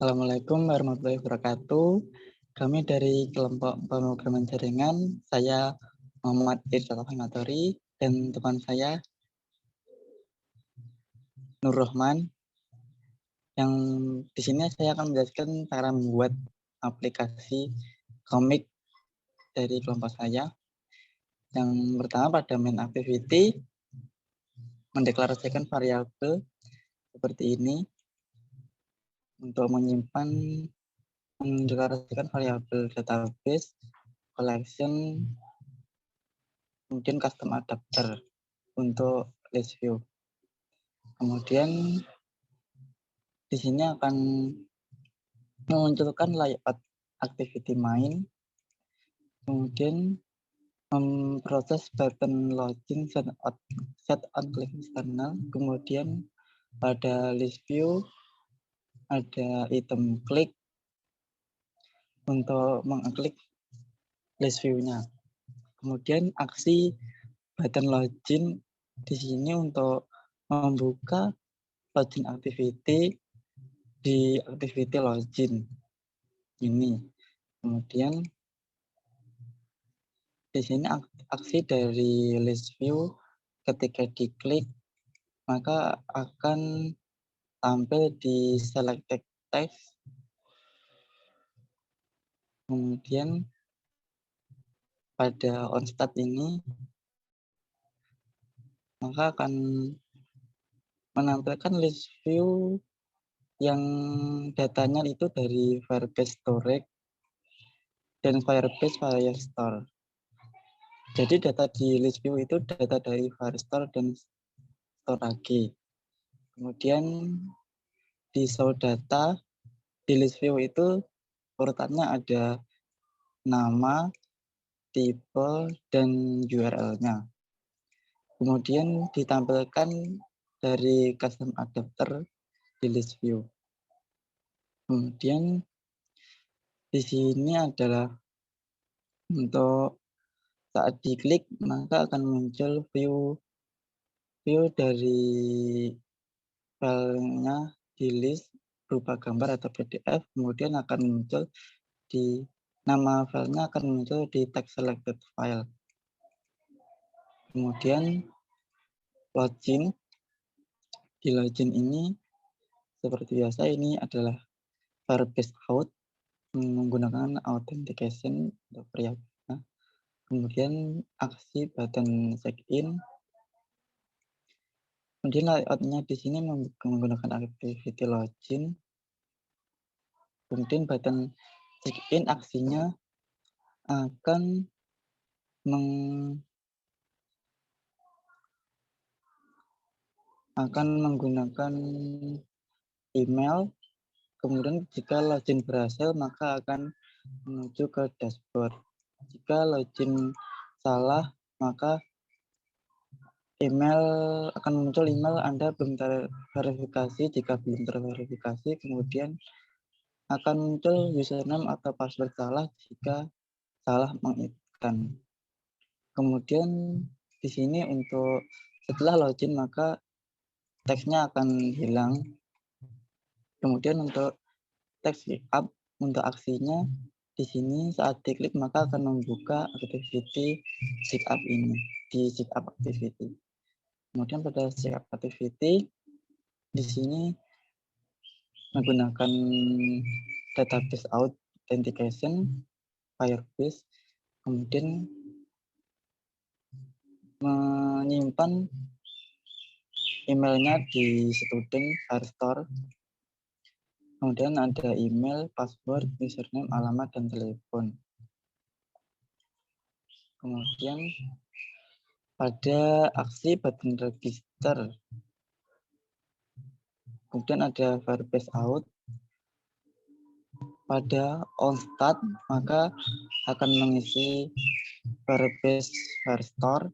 Assalamualaikum warahmatullahi wabarakatuh. Kami dari kelompok pemrograman jaringan, saya Muhammad Irsal Hanatori dan teman saya Nur Rohman. Yang di sini saya akan menjelaskan cara membuat aplikasi komik dari kelompok saya. Yang pertama pada main activity, mendeklarasikan variabel seperti ini untuk mendeklarasikan variabel database, collection, kemudian custom adapter untuk list view. Kemudian di sini akan memunculkan layout activity main, kemudian memproses button login set on click external, kemudian pada list view ada item klik untuk mengklik list view-nya. Kemudian aksi button login di sini untuk membuka login activity di activity login ini. Kemudian di sini aksi dari list view ketika diklik maka akan tampil di selected text. Kemudian pada onStart ini maka akan menampilkan list view yang datanya itu dari Firebase Storage dan Firebase Firestore. Jadi data di list view itu data dari Firestore dan Storage. Kemudian di show data di list view itu urutannya ada nama, tipe, dan URL-nya. Kemudian ditampilkan dari custom adapter di list view. Kemudian di sini adalah untuk saat diklik maka akan muncul view dari filenya di list berupa gambar atau PDF, kemudian akan muncul di nama filenya akan muncul di text selected file. Kemudian login, di login ini seperti biasa ini adalah Firebase out menggunakan authentication untuk variabelnya. Kemudian aksi button check-in. Kemudian layoutnya di sini menggunakan activity login. Kemudian button check-in aksinya akan menggunakan email. Kemudian jika login berhasil maka akan menuju ke dashboard. Jika login salah maka akan muncul email Anda belum terverifikasi. Jika belum terverifikasi kemudian akan muncul username atau password salah jika salah mengikat. Kemudian di sini untuk setelah login maka teksnya akan hilang. Kemudian untuk text up untuk aksinya di sini saat diklik maka akan membuka activity sign up ini di sign up activity. Kemudian pada sign up activity di sini menggunakan database authentication Firebase, kemudian menyimpan emailnya di student Firestore. Kemudian ada email, password, username, alamat, dan telepon. Kemudian pada aksi button register. Kemudian ada Firebase out. Pada onStart maka akan mengisi Firebase Firestore.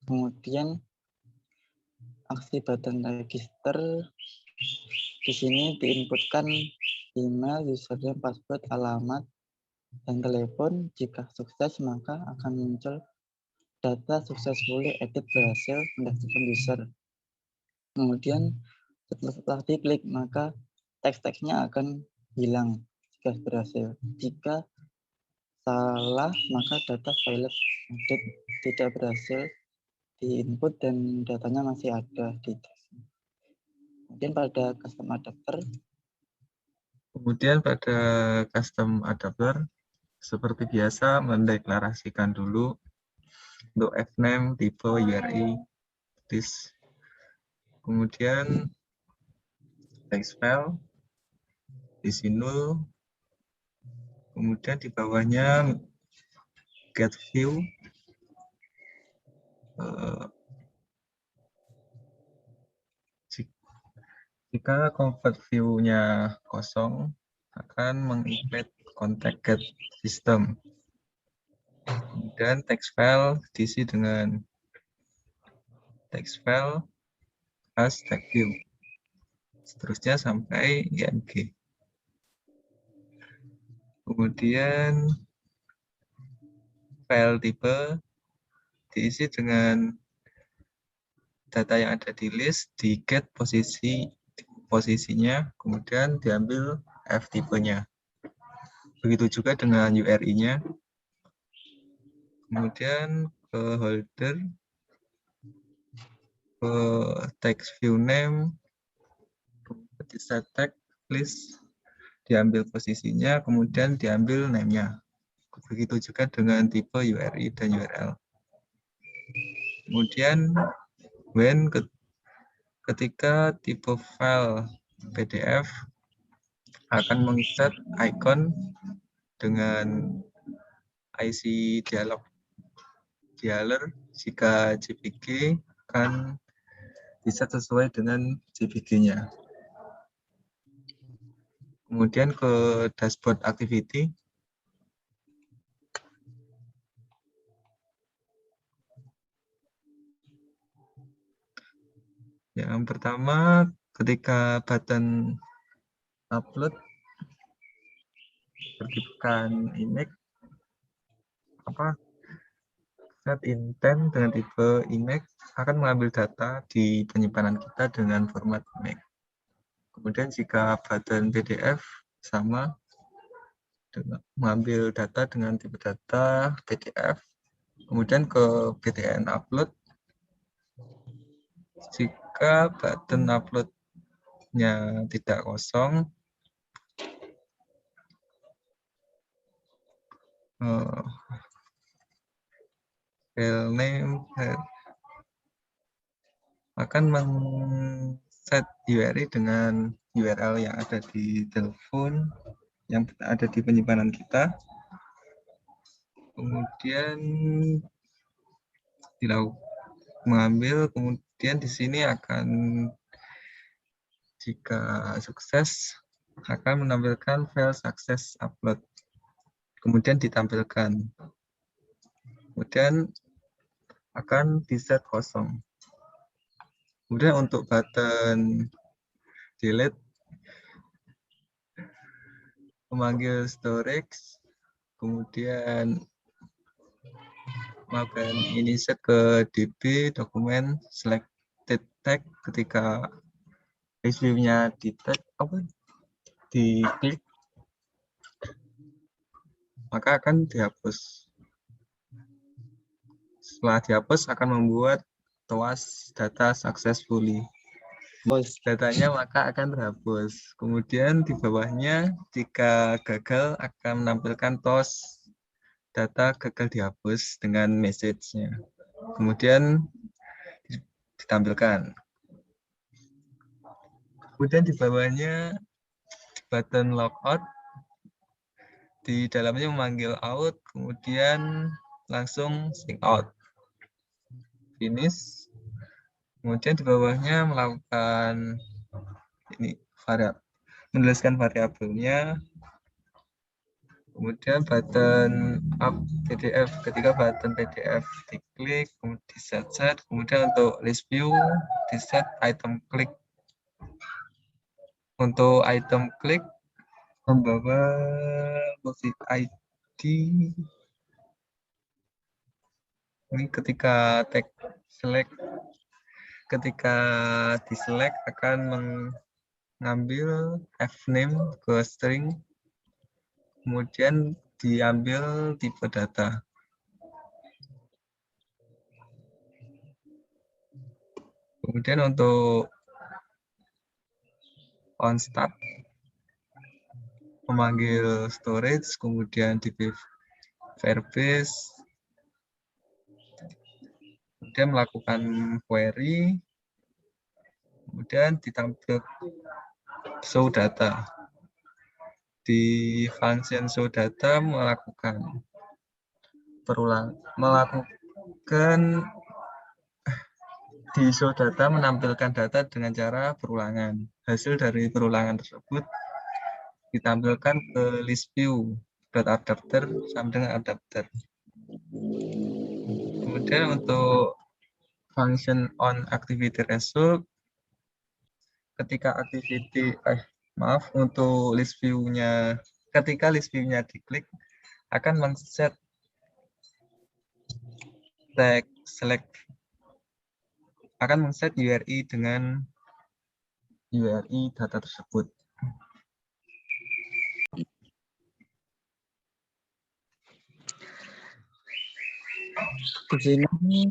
Kemudian aksi button register di sini diinputkan email, username, password, alamat, dan telepon. Jika sukses maka akan muncul data successfully edit berhasil mendaftarkan user. Kemudian Setelah diklik, maka teks-teksnya akan hilang jika berhasil. Jika salah, maka data file update tidak berhasil di-input dan datanya masih ada di teks. Kemudian pada custom adapter, seperti biasa mendeklarasikan dulu untuk fname, tipe, URI, this. Kemudian text file isi null. Kemudian di bawahnya get view. Jika convert view-nya kosong, akan menginclude contact get system. Kemudian text file diisi dengan text file as tag view. Seterusnya sampai img. Kemudian file tipe diisi dengan data yang ada di list, di get posisinya, kemudian diambil f tipenya. Begitu juga dengan URI-nya. Kemudian ke holder, ke text view name, di set tag list, diambil posisinya, kemudian diambil name-nya. Begitu juga dengan tipe URI dan URL. Kemudian when ketika tipe file PDF akan mengset icon dengan IC dialer jika JPG akan bisa sesuai dengan JPG-nya. Kemudian ke dashboard activity. Yang pertama, ketika button upload bertipekan image, set intent dengan tipe image akan mengambil data di penyimpanan kita dengan format image. Kemudian jika button PDF sama, mengambil data dengan tipe data PDF, kemudian ke btn upload. Jika button upload-nya tidak kosong, file name akan men-set URI dengan URL yang ada di telepon, yang ada di penyimpanan kita. Kemudian mengambil, kemudian di sini akan, jika sukses, akan menampilkan file success upload. Kemudian ditampilkan. Kemudian akan di-set kosong. Kemudian untuk button delete, memanggil storage, kemudian melakukan insert ke db dokumen selected tag. Ketika view-nya diklik, maka akan dihapus. Setelah dihapus akan membuat TOAS data successfully. Datanya maka akan terhapus. Kemudian di bawahnya jika gagal akan menampilkan TOAS data gagal dihapus dengan message-nya. Kemudian ditampilkan. Kemudian di bawahnya button logout, di dalamnya memanggil out, kemudian langsung sign out. Finish. Kemudian di bawahnya melakukan ini menuliskan variabelnya. Kemudian button up PDF, ketika button PDF diklik, kemudian di set, kemudian untuk list view di set item klik. Untuk item klik membawa posisi ID. Ini ketika tag select ketika di-select akan mengambil fname ke string, kemudian diambil tipe data. Kemudian untuk on start, memanggil storage, kemudian di Firebase, kemudian melakukan query, kemudian ditampilkan show data. Di function show data melakukan di show data menampilkan data dengan cara perulangan. Hasil dari perulangan tersebut ditampilkan ke list view .adapter sama dengan adapter. Kemudian untuk function on activity result, ketika untuk list view-nya, ketika list view-nya diklik, akan men-set URI dengan URI data tersebut. Di sini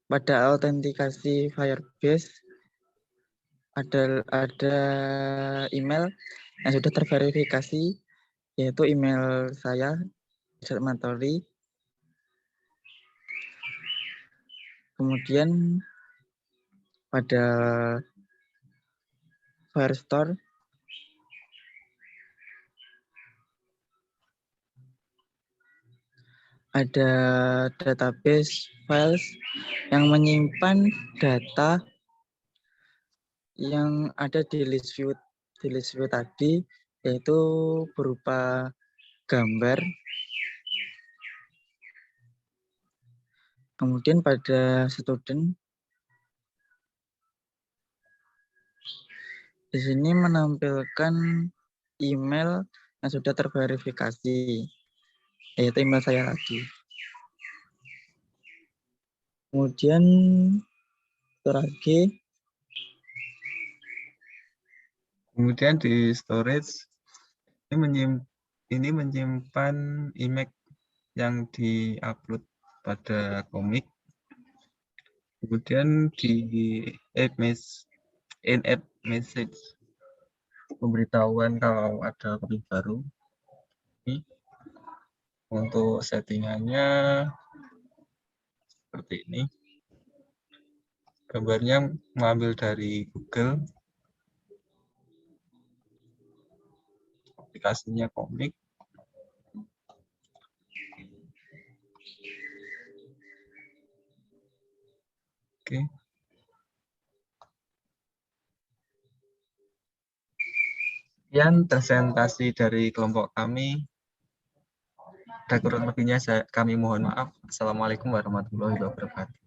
pada autentikasi Firebase ada email yang sudah terverifikasi, yaitu email saya, Mantori. Kemudian pada Firestore ada database files yang menyimpan data yang ada di list view tadi, yaitu berupa gambar. Kemudian pada student, di sini menampilkan email yang sudah terverifikasi, yaitu email saya lagi. Kemudian storage. Kemudian di storage ini menyimpan image yang diupload pada komik. Kemudian di in-app message pemberitahuan kalau ada komik baru. Ini untuk settingannya seperti ini. Gambarnya mengambil dari Google. Aplikasinya komik. Oke. Sekian presentasi dari kelompok kami. Ada kurang lebihnya kami mohon maaf. Assalamualaikum warahmatullahi wabarakatuh.